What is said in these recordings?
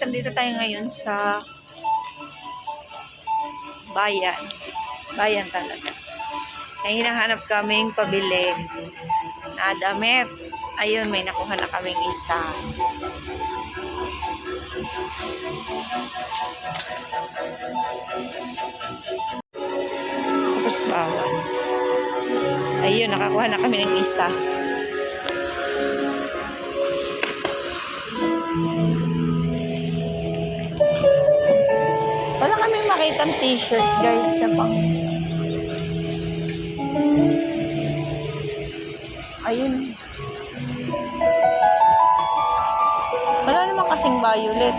nandito tayo ngayon sa bayan. Bayan talaga. Ay hinahanap kaming pabili na damit. Ayun, may nakuha na kaming isa. Tapos bawal. Ayun, nakakuha na kami ng isa. Wala kaming makitang t-shirt, guys, sa pang... Ayun. Wala naman kasing violet.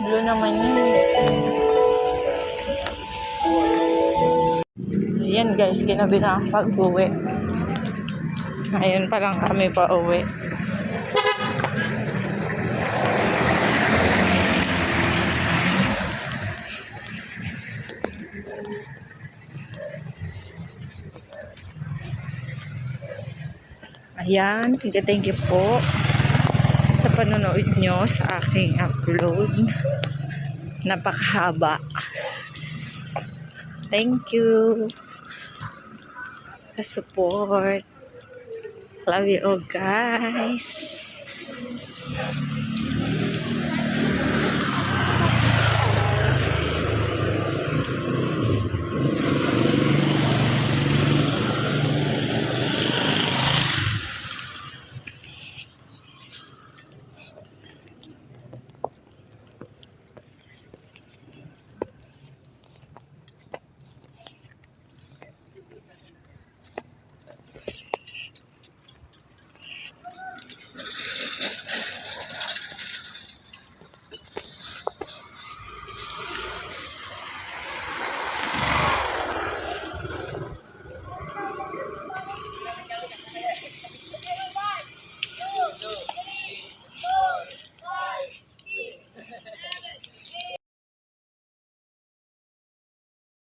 Blue naman yun. Ayan guys, ginabi na ang pag-uwi. Ayun pa lang kami pa uwi. Ayan, thank you po sa panonood nyo sa aking upload. Napakahaba. Thank you sa support. Love you all guys.